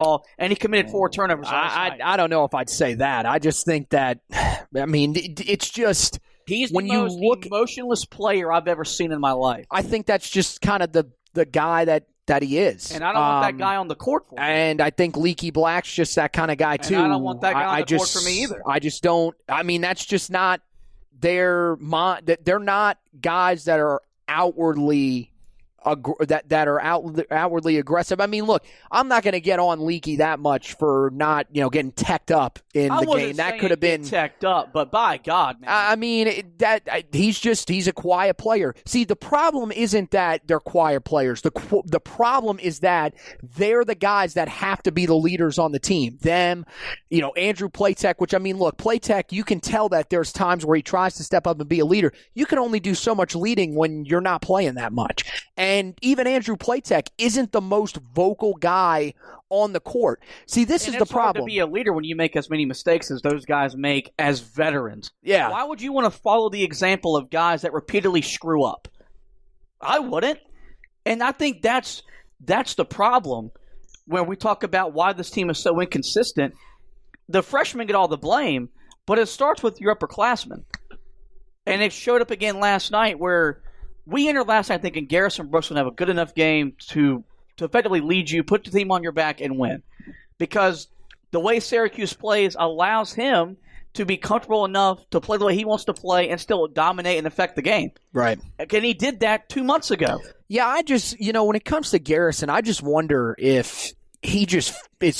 and he committed 4 turnovers last night. I don't know if I'd say that. I just think that, I mean, it's just he's when the you most look, emotionless player I've ever seen in my life. I think that's just kind of the guy that he is. And I don't want that guy on the court for me. And I think Leaky Black's just that kind of guy, too. And I don't want that guy on the court for me either. I just don't. I mean, that's just not their mind. They're not guys that are outwardly outwardly aggressive. I mean, look, I'm not going to get on Leaky that much for not, getting teched up in the game. That could have been teched up, but by God, man. I mean, he's a quiet player. See, the problem isn't that they're quiet players. The problem is that they're the guys that have to be the leaders on the team. Them, Andrew Platek, which, I mean, look, Platek, you can tell that there's times where he tries to step up and be a leader. You can only do so much leading when you're not playing that much. And even Andrew Platek isn't the most vocal guy on the court. See, this is the problem. It's hard to be a leader when you make as many mistakes as those guys make as veterans. Yeah. Why would you want to follow the example of guys that repeatedly screw up? I wouldn't. And I think that's the problem when we talk about why this team is so inconsistent. The freshmen get all the blame, but it starts with your upperclassmen. And it showed up again last night where we entered last night thinking Garrison Brooks would have a good enough game to effectively lead you, put the team on your back, and win. Because the way Syracuse plays allows him to be comfortable enough to play the way he wants to play and still dominate and affect the game. Right. And he did that 2 months ago. Yeah, I just, when it comes to Garrison, I just wonder if he just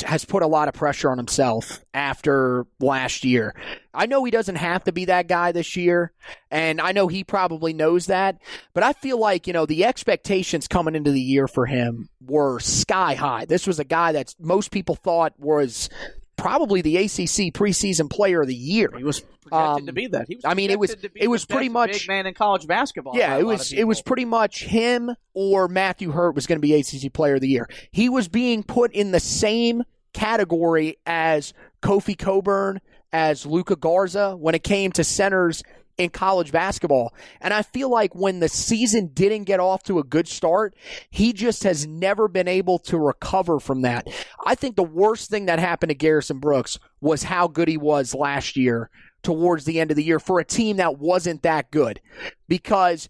has put a lot of pressure on himself after last year. I know he doesn't have to be that guy this year, and I know he probably knows that, but I feel like, the expectations coming into the year for him were sky high. This was a guy that most people thought was probably the ACC preseason player of the year. He was projected to be that. It was pretty much big man in college basketball. Yeah, it was pretty much him or Matthew Hurt was going to be ACC player of the year. He was being put in the same category as Kofi Cockburn, as Luka Garza when it came to centers in college basketball. And I feel like when the season didn't get off to a good start, he just has never been able to recover from that. I think the worst thing that happened to Garrison Brooks was how good he was last year towards the end of the year for a team that wasn't that good, because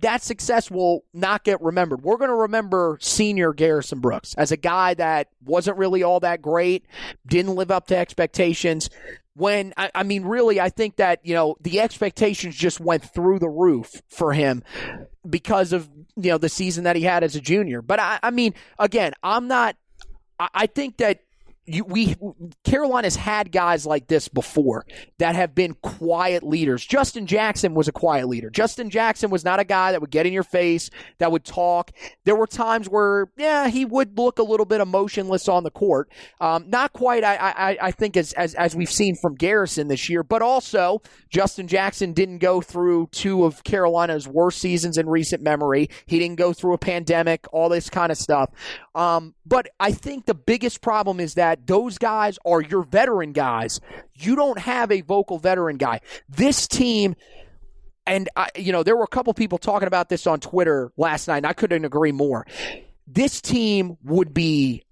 that success will not get remembered. We're going to remember senior Garrison Brooks as a guy that wasn't really all that great, didn't live up to expectations. When, I mean, really, I think that, the expectations just went through the roof for him because of, the season that he had as a junior. But, I mean, again, I think that Carolina's had guys like this before that have been quiet leaders. Justin Jackson was a quiet leader. Justin Jackson was not a guy that would get in your face, that would talk. There were times where, he would look a little bit emotionless on the court. Not quite, I think, as we've seen from Garrison this year, but also Justin Jackson didn't go through 2 of Carolina's worst seasons in recent memory. He didn't go through a pandemic, all this kind of stuff. But I think the biggest problem is that those guys are your veteran guys. You don't have a vocal veteran guy. This team, and there were a couple people talking about this on Twitter last night, and I couldn't agree more. This team would be,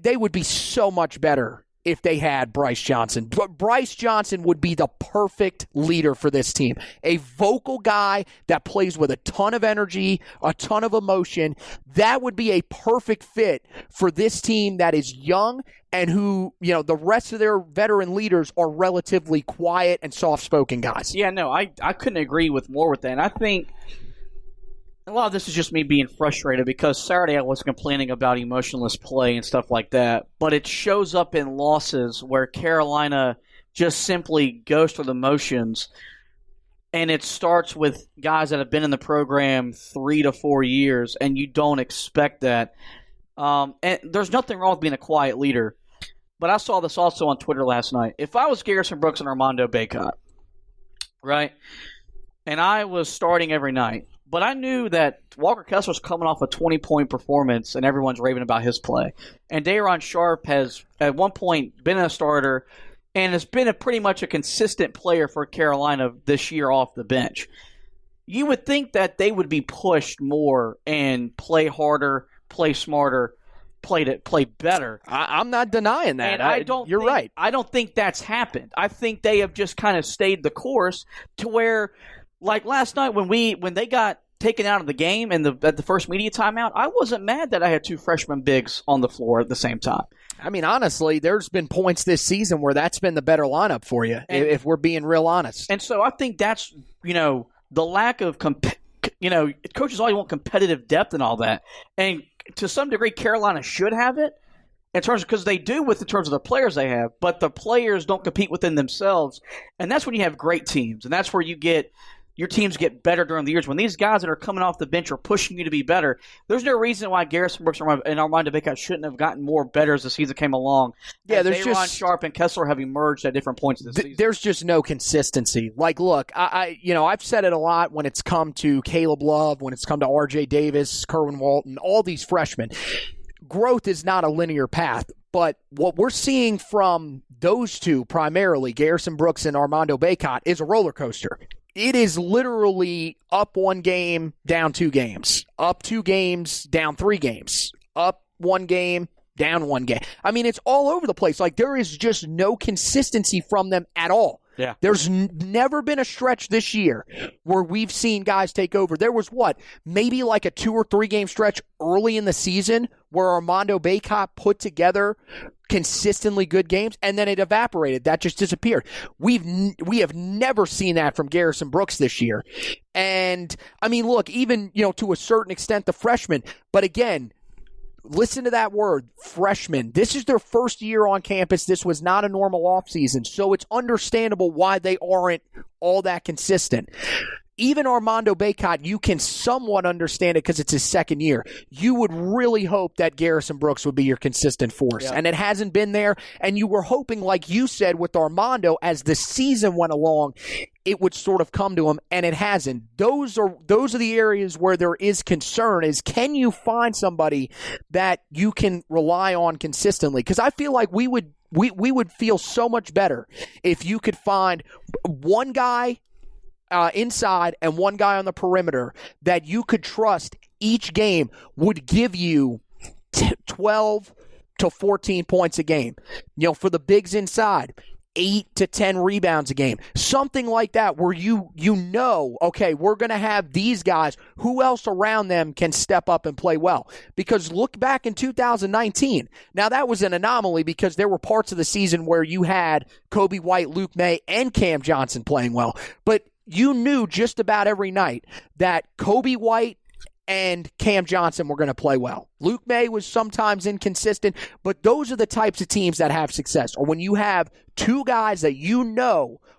they would be so much better if they had Bryce Johnson. But Bryce Johnson would be the perfect leader for this team. A vocal guy that plays with a ton of energy, a ton of emotion. That would be a perfect fit for this team that is young and who, the rest of their veteran leaders are relatively quiet and soft-spoken guys. Yeah, no, I couldn't agree more with that. And I think a lot of this is just me being frustrated because Saturday I was complaining about emotionless play and stuff like that, but it shows up in losses where Carolina just simply goes through the motions, and it starts with guys that have been in the program 3 to 4 years, and you don't expect that. And there's nothing wrong with being a quiet leader, but I saw this also on Twitter last night. If I was Garrison Brooks and Armando Bacot, right, and I was starting every night, but I knew that Walker Kessler was coming off a 20-point performance, and everyone's raving about his play. And Day'Ron Sharpe has, at one point, been a starter and has been pretty much a consistent player for Carolina this year off the bench. You would think that they would be pushed more and play harder, play smarter. played better. I'm not denying that. And you're right. I don't think that's happened. I think they have just kind of stayed the course to where, like last night when they got taken out of the game and at the first media timeout, I wasn't mad that I had two freshman bigs on the floor at the same time. I mean, honestly, there's been points this season where that's been the better lineup for you, if we're being real honest. And so I think that's, the lack of, coaches always want competitive depth and all that. And to some degree, Carolina should have it in terms because they do in terms of the players they have, but the players don't compete within themselves. And that's when you have great teams. And that's where your teams get better during the years. When these guys that are coming off the bench are pushing you to be better, there's no reason why Garrison Brooks and Armando Bacot shouldn't have gotten more better as the season came along. Yeah, there's just Sharp and Kessler have emerged at different points of the season. There's just no consistency. Like, look, I've said it a lot when it's come to Caleb Love, when it's come to R.J. Davis, Kerwin Walton, all these freshmen. Growth is not a linear path. But what we're seeing from those two, primarily Garrison Brooks and Armando Bacot, is a roller coaster. It is literally up one game, down 2 games. Up 2 games, down 3 games. Up 1 game, down 1 game. I mean, it's all over the place. Like, there is just no consistency from them at all. Yeah. There's never been a stretch this year where we've seen guys take over. There was maybe like a 2 or 3 game stretch early in the season where Armando Bacot put together consistently good games, and then it evaporated. That just disappeared. We have never seen that from Garrison Brooks this year. And, I mean, look, even, to a certain extent, the freshmen, but again, listen to that word, freshman. This is their first year on campus. This was not a normal offseason, so it's understandable why they aren't all that consistent. Even Armando Bacot, you can somewhat understand it because it's his second year. You would really hope that Garrison Brooks would be your consistent force, and it hasn't been there. And you were hoping, like you said, with Armando, as the season went along, it would sort of come to him, and it hasn't. Those are the areas where there is concern, is can you find somebody that you can rely on consistently? Because I feel like we would feel so much better if you could find one guy inside and one guy on the perimeter that you could trust each game would give you 12 to 14 points a game. For the bigs inside, 8 to 10 rebounds a game. Something like that where okay, we're going to have these guys. Who else around them can step up and play well? Because look back in 2019. Now, that was an anomaly because there were parts of the season where you had Kobe White, Luke May, and Cam Johnson playing well. But you knew just about every night that Kobe White and Cam Johnson were going to play well. Luke May was sometimes inconsistent, but those are the types of teams that have success. Or when you have 2 guys that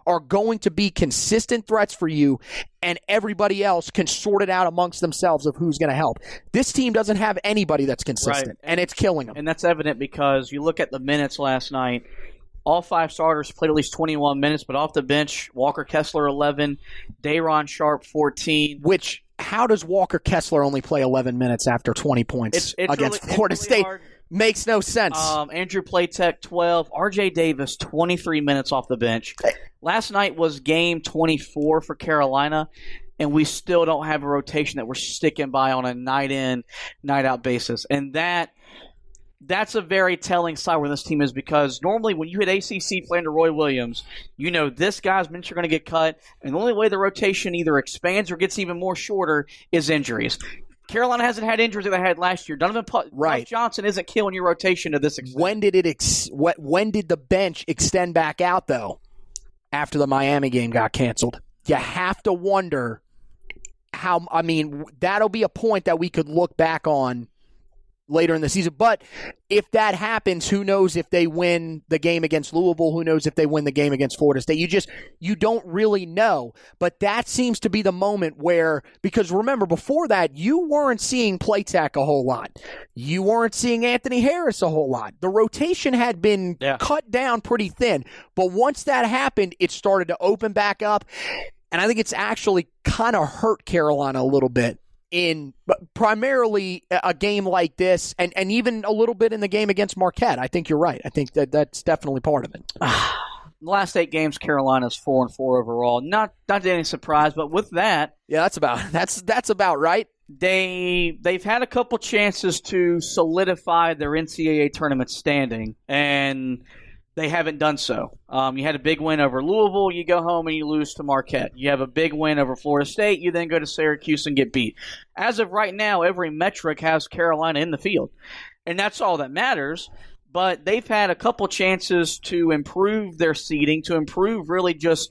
are going to be consistent threats for you, and everybody else can sort it out amongst themselves of who's going to help. This team doesn't have anybody that's consistent, and it's killing them. And that's evident because you look at the minutes last night. All 5 starters played at least 21 minutes, but off the bench, Walker Kessler 11, Day'Ron Sharp 14. Which, how does Walker Kessler only play 11 minutes after 20 points against Florida State? Hard. Makes no sense. Andrew Platek 12, R.J. Davis 23 minutes off the bench. Last night was game 24 for Carolina, and we still don't have a rotation that we're sticking by on a night-in, night-out basis. And that's a very telling sign where this team is, because normally when you hit ACC play under Roy Williams, this guy's minutes are going to get cut, and the only way the rotation either expands or gets even more shorter is injuries. Carolina hasn't had injuries that they had last year. Donovan Johnson isn't killing your rotation to this extent. When did the bench extend back out, though? After the Miami game got canceled. You have to wonder how. I mean, that'll be a point that we could look back on later in the season. But if that happens, who knows if they win the game against Louisville? Who knows if they win the game against Florida State? You don't really know. But that seems to be the moment where, because remember, before that, you weren't seeing Platek a whole lot. You weren't seeing Anthony Harris a whole lot. The rotation had been cut down pretty thin. But once that happened, it started to open back up. And I think it's actually kind of hurt Carolina a little bit in primarily a game like this, and even a little bit in the game against Marquette. I think you're right. I think that's definitely part of it. The last 8 games, Carolina's 4-4 overall. Not any surprise, but with that, that's about right. they've had a couple chances to solidify their NCAA tournament standing, and they haven't done so. You had a big win over Louisville. You go home and you lose to Marquette. You have a big win over Florida State. You then go to Syracuse and get beat. As of right now, every metric has Carolina in the field, and that's all that matters. But they've had a couple chances to improve their seeding, to improve really just,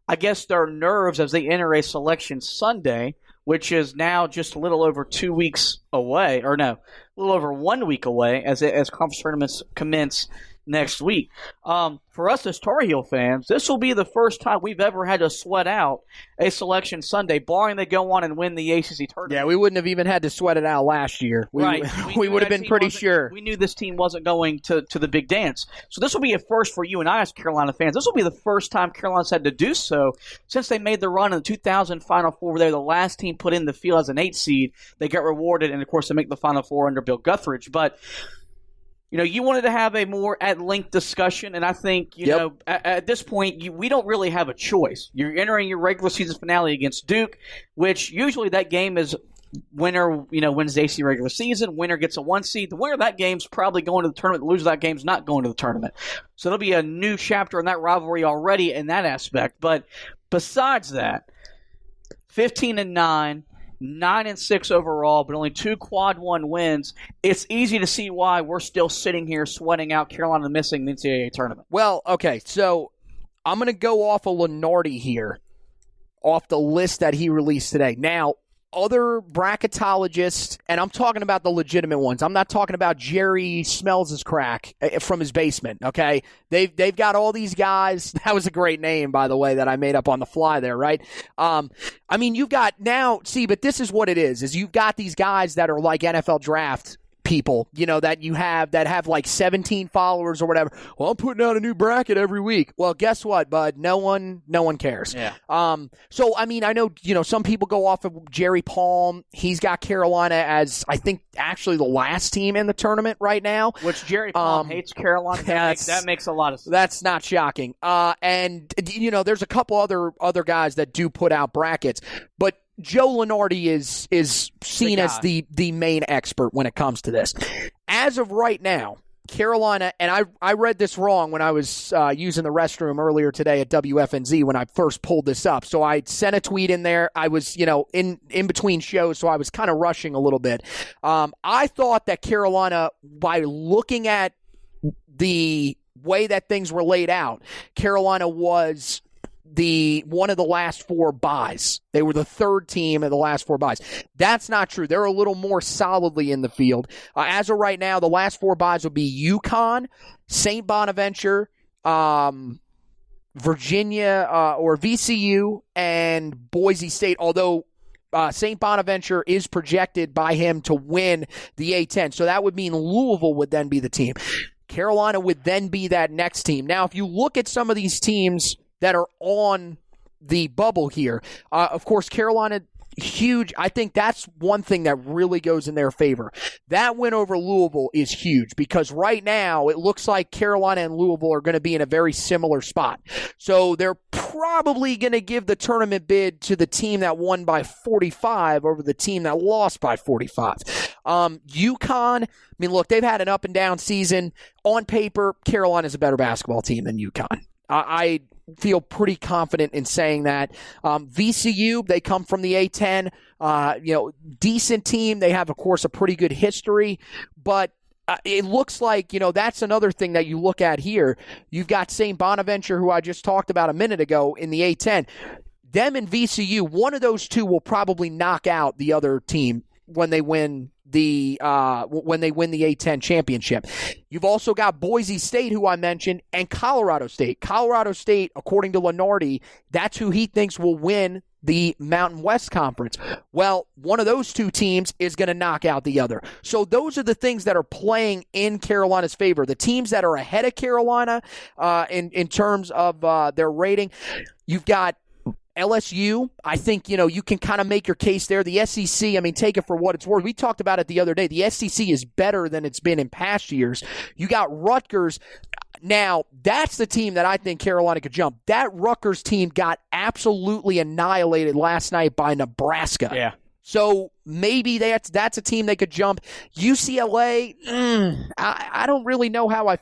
I guess, their nerves as they enter a selection Sunday, which is now just a little over 2 weeks away, or no, a little over 1 week away as conference tournaments commence next week. For us as Tar Heel fans, this will be the first time we've ever had to sweat out a selection Sunday, barring they go on and win the ACC tournament. Yeah, we wouldn't have even had to sweat it out last year. Right. We would have been pretty sure. We knew this team wasn't going to the big dance. So this will be a first for you and I as Carolina fans. This will be the first time Carolina's had to do so since they made the run in the 2000 Final Four. They were the last team put in the field as an 8 seed. They got rewarded, and, of course, they make the Final Four under Bill Guthridge. But you wanted to have a more at-length discussion, and I think, at this point, we don't really have a choice. You're entering your regular season finale against Duke, which usually that game is winner, wins the AC regular season. Winner gets a 1 seed. The winner of that game's probably going to the tournament. The loser of that game's not going to the tournament. So there'll be a new chapter in that rivalry already in that aspect. But besides that, 15-9. 9-6 overall, but only 2 quad 1 wins. It's easy to see why we're still sitting here sweating out Carolina missing the NCAA tournament. Well, okay, so I'm going to go off of Lenardi here, off the list that he released today. Now, other bracketologists, and I'm talking about the legitimate ones. I'm not talking about Jerry Smells His Crack from his basement, okay? They've got all these guys. That was a great name, by the way, that I made up on the fly there, right? You've got now, but this is what it is you've got these guys that are like NFL draft people, that have like 17 followers or whatever. Well, I'm putting out a new bracket every week. Well, guess what, bud? No one cares. Yeah. So I know, some people go off of Jerry Palm. He's got Carolina as, I think, actually the last team in the tournament right now. Which Jerry Palm hates Carolina. That makes a lot of sense. That's not shocking. And there's a couple other guys that do put out brackets, but Joe Lenardi is seen as the main expert when it comes to this. As of right now, Carolina, and I read this wrong when I was using the restroom earlier today at WFNZ when I first pulled this up. So I sent a tweet in there. I was, in between shows, so I was kind of rushing a little bit. I thought that Carolina, by looking at the way that things were laid out, Carolina was one of the last 4 buys. They were the 3rd team in the last 4 buys. That's not true. They're a little more solidly in the field. As of right now, the last 4 buys would be UConn, St. Bonaventure, Virginia or VCU, and Boise State, although St. Bonaventure is projected by him to win the A-10. So that would mean Louisville would then be the team. Carolina would then be that next team. Now, if you look at some of these teams that are on the bubble here. Of course, Carolina, huge. I think that's one thing that really goes in their favor. That win over Louisville is huge because right now it looks like Carolina and Louisville are going to be in a very similar spot. So they're probably going to give the tournament bid to the team that won by 45 over the team that lost by 45. UConn, look, they've had an up and down season. On paper, Carolina's a better basketball team than UConn. I feel pretty confident in saying that. VCU, they come from the A-10, decent team. They have, of course, a pretty good history, but it looks like, that's another thing that you look at here. You've got St. Bonaventure, who I just talked about a minute ago, in the A-10. Them and VCU, one of those two will probably knock out the other team when they win the A-10 championship. You've also got Boise State, who I mentioned, and Colorado State. Colorado State, according to Lenardi, that's who he thinks will win the Mountain West Conference. Well, one of those two teams is going to knock out the other. So those are the things that are playing in Carolina's favor. The teams that are ahead of Carolina in terms of their rating, you've got LSU, I think, you can kind of make your case there. The SEC, take it for what it's worth. We talked about it the other day. The SEC is better than it's been in past years. You got Rutgers. Now, that's the team that I think Carolina could jump. That Rutgers team got absolutely annihilated last night by Nebraska. Yeah. So maybe that's a team they could jump. UCLA, I don't really know how I